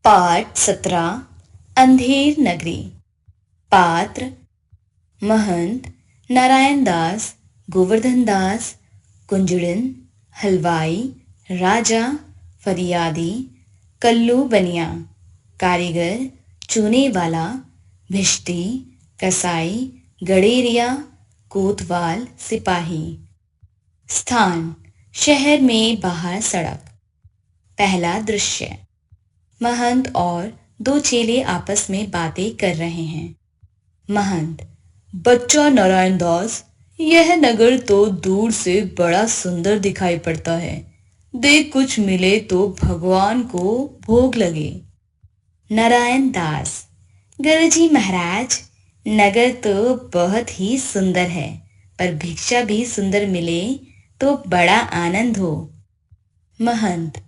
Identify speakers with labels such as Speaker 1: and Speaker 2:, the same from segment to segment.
Speaker 1: पाठ 17 अंधेर नगरी। पात्र महंत नारायण दास, गोवर्धन दास, कुंजड़न, हलवाई, राजा, फरियादी, कल्लू बनिया, कारीगर, चूने वाला, भिश्ती, कसाई, गडेरिया, कोतवाल, सिपाही। स्थान शहर में बाहर सड़क। पहला दृश्य, महंत और दो चेले आपस में बातें कर रहे हैं। महंत, बच्चा नारायण दास, यह नगर तो दूर से बड़ा सुंदर दिखाई पड़ता है। देख, कुछ मिले तो भगवान को भोग लगे। नारायण दास, गुरुजी महाराज, नगर तो बहुत ही सुंदर है, पर भिक्षा भी सुंदर मिले तो बड़ा आनंद हो। महंत,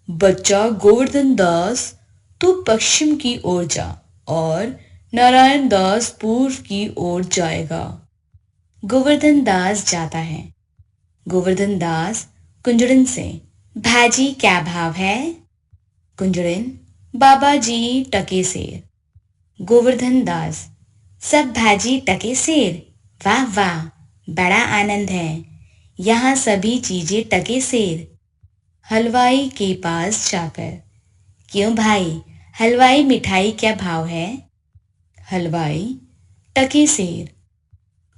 Speaker 1: बच्चा गोवर्धन दास, तू पश्चिम की ओर जा और नारायण दास पूर्व की ओर जाएगा। गोवर्धन दास जाता है। गोवर्धन दास कुंजड़न से, भाजी क्या भाव है? कुंजड़न, बाबा जी टके सेर। गोवर्धन दास, सब भाजी टके सेर? वाह वाह, बड़ा आनंद है, यहाँ सभी चीजें टके सेर। हलवाई के पास जाकर, क्यों भाई, हलवाई मिठाई क्या भाव है? हलवाई, टके सेर।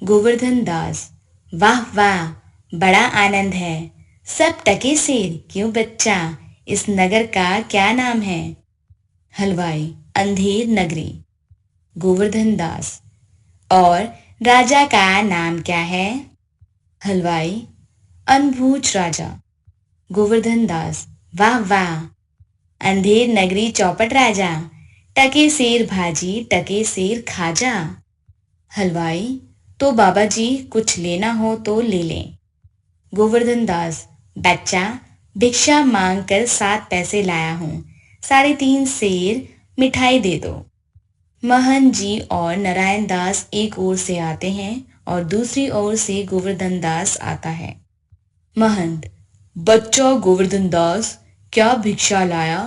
Speaker 1: गोवर्धन दास, वाह वाह, बड़ा आनंद है, सब टके सेर। क्यों बच्चा, इस नगर का क्या नाम है? हलवाई, अंधेर नगरी। गोवर्धन दास, और राजा का नाम क्या है? हलवाई, अनभूज राजा। गोवर्धन दास, वाह वाह, अंधेर नगरी चौपट राजा, टके सेर भाजी टके सेर खाजा। हलवाई, तो बाबा जी कुछ लेना हो तो ले लें। गोवर्धन दास, बच्चा, भिक्षा मांग कर 7 पैसे लाया हूँ, 3.5 सेर मिठाई दे दो। महन जी और नारायण दास एक ओर से आते हैं और दूसरी ओर से गोवर्धन दास आता है। महंत, बच्चा गोवर्धन दास, क्या भिक्षा लाया?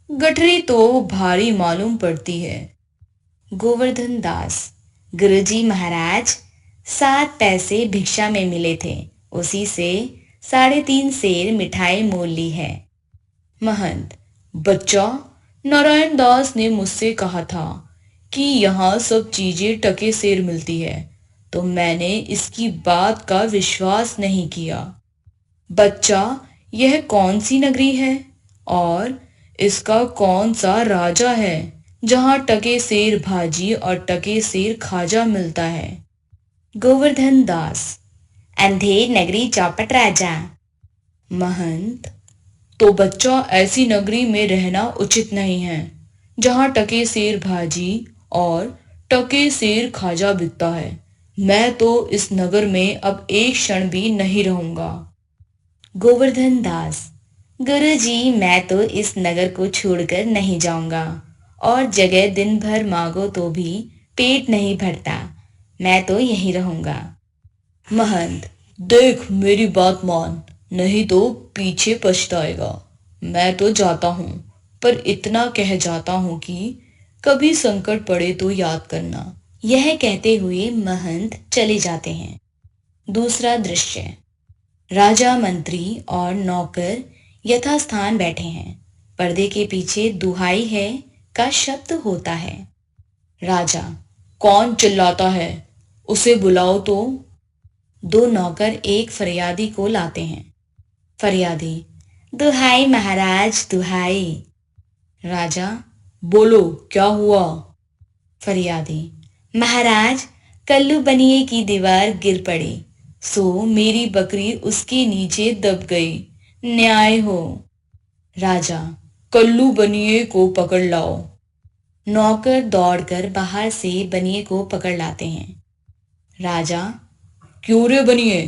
Speaker 1: गठरी तो भारी मालूम पड़ती है। गोवर्धन दास, गुरुजी महाराज, 7 पैसे भिक्षा में मिले थे, उसी से 3.5 सेर मिठाई मोल ली है। महंत, बच्चा, नारायण दास ने मुझसे कहा था कि यहाँ सब चीजें टके सेर मिलती है, तो मैंने इसकी बात का विश्वास नहीं किया। बच्चा, यह कौन सी नगरी है और इसका कौन सा राजा है जहाँ टके सेर भाजी और टके सेर खाजा मिलता है? गोवर्धन दास, अंधेर नगरी चौपट राजा। महंत, तो बच्चा, ऐसी नगरी में रहना उचित नहीं है जहाँ टके सेर भाजी और टके सेर खाजा बिकता है। मैं तो इस नगर में अब एक क्षण भी नहीं रहूंगा। गोवर्धन दास, गुरुजी, मैं तो इस नगर को छोड़कर नहीं जाऊंगा, और जगह दिन भर मांगो तो भी पेट नहीं भरता, मैं तो यहीं रहूंगा। महंत, देख, मेरी बात मान, नहीं तो पीछे पछताएगा। मैं तो जाता हूँ, पर इतना कह जाता हूँ कि कभी संकट पड़े तो याद करना। यह कहते हुए महंत चले जाते हैं। दूसरा दृश्य, राजा, मंत्री और नौकर यथास्थान बैठे हैं। पर्दे के पीछे दुहाई है का शब्द होता है। राजा, कौन चिल्लाता है, उसे बुलाओ तो। 2 नौकर एक फरियादी को लाते हैं। फरियादी, दुहाई महाराज, दुहाई। राजा, बोलो, क्या हुआ? फरियादी, महाराज, कल्लू बनिए की दीवार गिर पड़ी, सो मेरी बकरी उसके नीचे दब गई, न्याय हो। राजा, कल्लू बनिए को पकड़ लाओ। नौकर दौड़कर बाहर से बनिए को पकड़ लाते हैं। राजा, क्यों रे बनिए,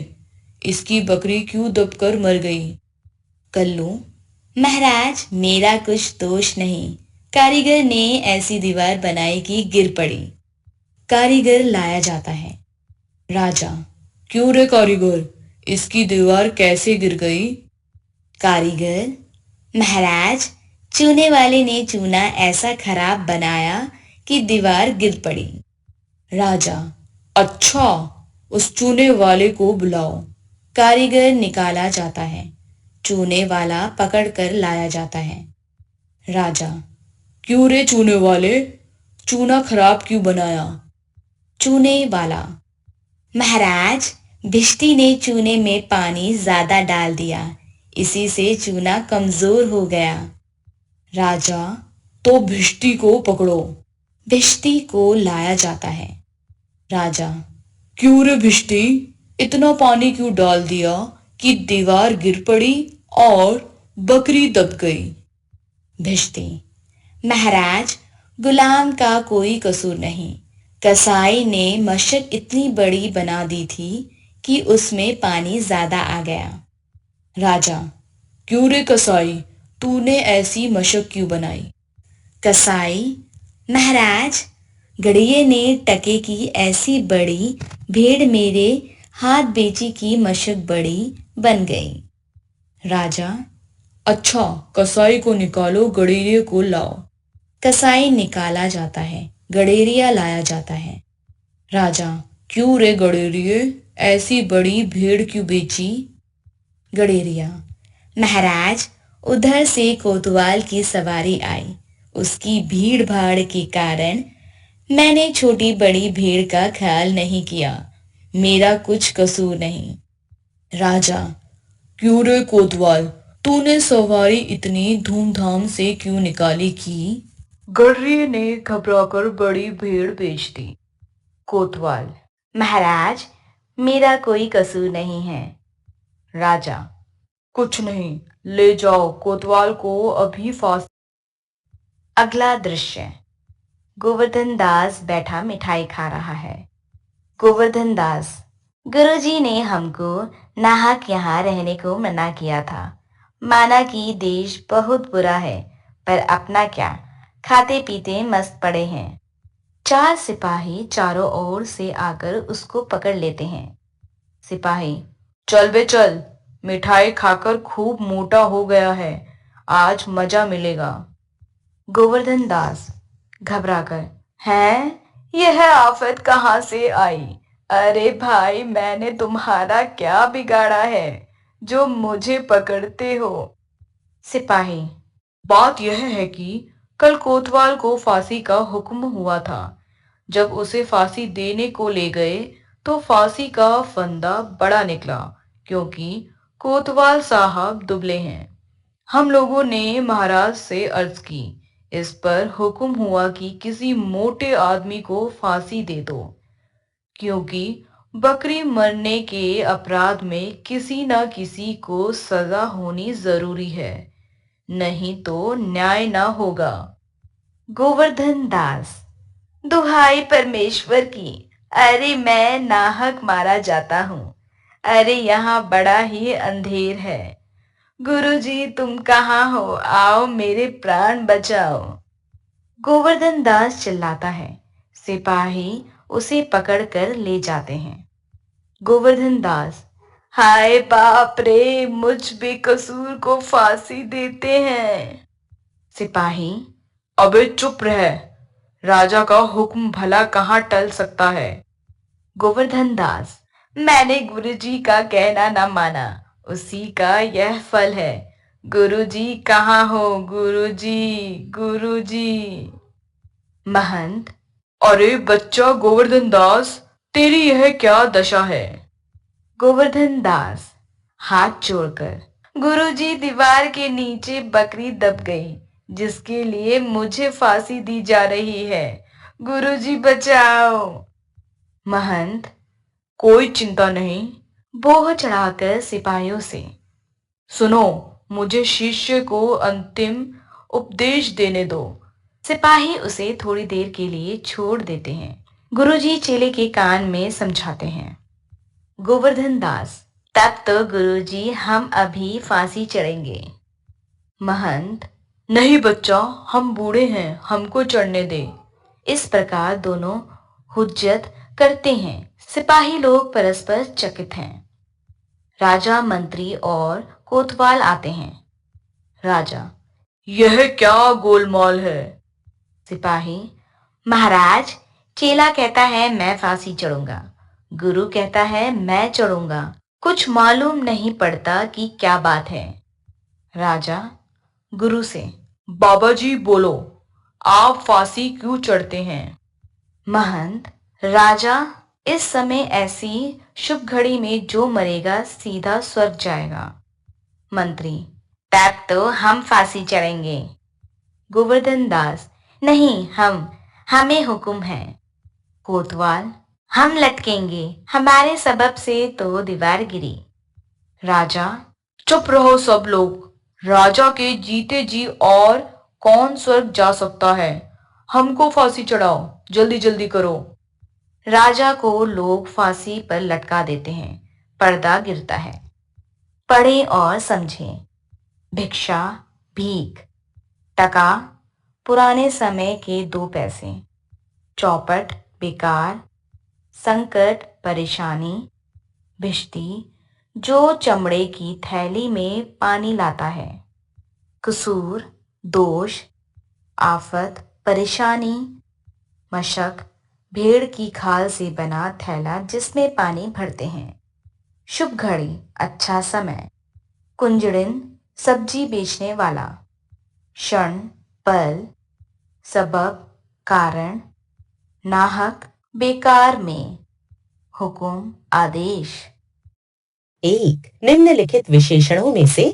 Speaker 1: इसकी बकरी क्यों दबकर मर गई? कल्लू, महाराज, मेरा कुछ दोष नहीं, कारीगर ने ऐसी दीवार बनाई कि गिर पड़ी। कारीगर लाया जाता है। राजा, क्यों रे कारीगर, इसकी दीवार कैसे गिर गई? कारीगर, महाराज, चूने वाले ने चूना ऐसा खराब बनाया कि दीवार गिर पड़ी। राजा, अच्छा, उस चूने वाले को बुलाओ। कारीगर निकाला जाता है। चूने वाला पकड़ कर लाया जाता है। राजा, क्यों रे चूने वाले, चूना खराब क्यों बनाया? चूने वाला, महाराज, भिष्टी ने चूने में पानी ज्यादा डाल दिया, इसी से चूना कमजोर हो गया। राजा, तो भिष्टी को पकड़ो। भिष्टी को लाया जाता है। राजा, क्यों रे भिष्टी, इतना पानी क्यों डाल दिया कि दीवार गिर पड़ी और बकरी दब गई? भिष्टी, महाराज, गुलाम का कोई कसूर नहीं। कसाई ने मशक इतनी बड़ी बना दी थी कि उसमें पानी ज्यादा आ गया। राजा, क्यों रे कसाई, तूने ऐसी मशक क्यों बनाई? कसाई, महाराज, गड़िये ने टके की ऐसी बड़ी भेड़ मेरे हाथ बेची की मशक बड़ी बन गई। राजा, अच्छा, कसाई को निकालो, गड़ेरिये को लाओ। कसाई निकाला जाता है। गड़ेरिया लाया जाता है। राजा, क्यों रे गड़ेरिये, ऐसी बड़ी भेड़ क्यों बेची? गड़ेरिया, महाराज, उधर से कोतवाल की सवारी आई। उसकी भीड़ भाड़ के कारण मैंने छोटी बड़ी भेड़ का ख्याल नहीं किया। मेरा कुछ कसूर नहीं। राजा, क्यों रे कोतवाल, तूने सवारी इतनी धूमधाम से क्यों निकाली की? गडरिये ने घबराकर बड़ी भेड़ बेच दी। कोतवाल, महाराज, मेरा कोई कसूर नहीं है। राजा, कुछ नहीं, ले जाओ, कोतवाल को अभी फांसी। अगला दृश्य, गोवर्धन दास बैठा मिठाई खा रहा है। गोवर्धन दास, गुरुजी ने हमको नाहक यहाँ रहने को मना किया था। माना कि देश बहुत बुरा है, पर अपना क्या, खाते पीते मस्त पड़े हैं। चार सिपाही चारों ओर से आकर उसको पकड़ लेते हैं। सिपाही, चल बे चल, मिठाई खाकर खूब मोटा हो गया है, आज मजा मिलेगा। गोवर्धन दास घबराकर, हैं, यह आफत कहाँ से आई? अरे भाई, मैंने तुम्हारा क्या बिगाड़ा है जो मुझे पकड़ते हो? सिपाही, बात यह है कि कल कोतवाल को फांसी का हुक्म हुआ था। जब उसे फांसी देने को ले गए तो फांसी का फंदा बड़ा निकला, क्योंकि कोतवाल साहब दुबले हैं। हम लोगों ने महाराज से अर्ज की। इस पर हुक्म हुआ कि किसी मोटे आदमी को फांसी दे दो, क्योंकि बकरी मरने के अपराध में किसी न किसी को सजा होनी जरूरी है, नहीं तो न्याय न होगा। गोवर्धन दास, दुहाई परमेश्वर की, अरे मैं नाहक मारा जाता हूँ। अरे यहाँ बड़ा ही अंधेर है। गुरुजी, तुम कहाँ हो? आओ, मेरे प्राण बचाओ। गोवर्धन दास चिल्लाता है। सिपाही उसे पकड़कर ले जाते हैं। गोवर्धन दास, हाय बाप रे, मुझ बेकसूर को फांसी देते हैं। सिपाही, अबे चुप रह, राजा का हुक्म भला कहाँ टल सकता है? गोवर्धन दास, मैंने गुरुजी का कहना न माना, उसी का यह फल है। गुरुजी कहाँ हो? गुरुजी, गुरुजी। महंत, अरे बच्चा गोवर्धन दास, तेरी यह क्या दशा है? गोवर्धन दास हाथ जोड़कर, गुरुजी, दीवार के नीचे बकरी दब गई, जिसके लिए मुझे फांसी दी जा रही है। गुरुजी बचाओ। महंत, कोई चिंता नहीं, बोह चढ़ाकर सिपाहियों से, सुनो, मुझे शिष्य को अंतिम उपदेश देने दो। सिपाही उसे थोड़ी देर के लिए छोड़ देते हैं। गुरुजी चेले के कान में समझाते हैं। गोवर्धन दास, तब तो गुरुजी हम अभी फांसी चढ़ेंगे। महंत, नहीं बच्चा, हम बूढ़े हैं, हमको चढ़ने दे। इस प्रकार दोनों हुज्जत करते हैं। सिपाही लोग परस्पर चकित हैं। राजा, मंत्री और कोतवाल आते हैं। राजा,
Speaker 2: यह क्या गोलमाल है?
Speaker 1: सिपाही, महाराज, चेला कहता है मैं फांसी चढ़ूंगा, गुरु कहता है मैं चढ़ूंगा, कुछ मालूम नहीं पड़ता कि क्या बात है। राजा गुरु से,
Speaker 2: बाबा जी बोलो, आप फांसी क्यों चढ़ते हैं?
Speaker 1: महंत, राजा, इस समय ऐसी शुभ घड़ी में जो मरेगा सीधा स्वर्ग जाएगा। मंत्री, तब तो हम फांसी चढ़ेंगे। गोवर्धन दास, नहीं, हमें हुक्म है। कोतवाल, हम लटकेंगे, हमारे सबब से तो दीवार गिरी। राजा,
Speaker 2: चुप रहो सब लोग, राजा के जीते जी और कौन स्वर्ग जा सकता है? हमको फांसी चढ़ाओ, जल्दी जल्दी करो।
Speaker 1: राजा को लोग फांसी पर लटका देते हैं। पर्दा गिरता है। पढ़ें और समझें। भिक्षा, भीख, टका, पुराने समय के 2 पैसे। चौपट, बेकार, संकट, परेशानी, भिश्ती, जो चमड़े की थैली में पानी लाता है। कसूर, दोष, आफत, परेशानी, मशक, भेड़ की खाल से बना थैला जिसमें पानी भरते हैं। शुभ घड़ी, अच्छा समय। कुंजड़िन, सब्जी बेचने वाला। क्षण, पल, सबब, कारण, नाहक, बेकार में। हुकुम, आदेश।
Speaker 3: एक, निम्नलिखित विशेषणों में से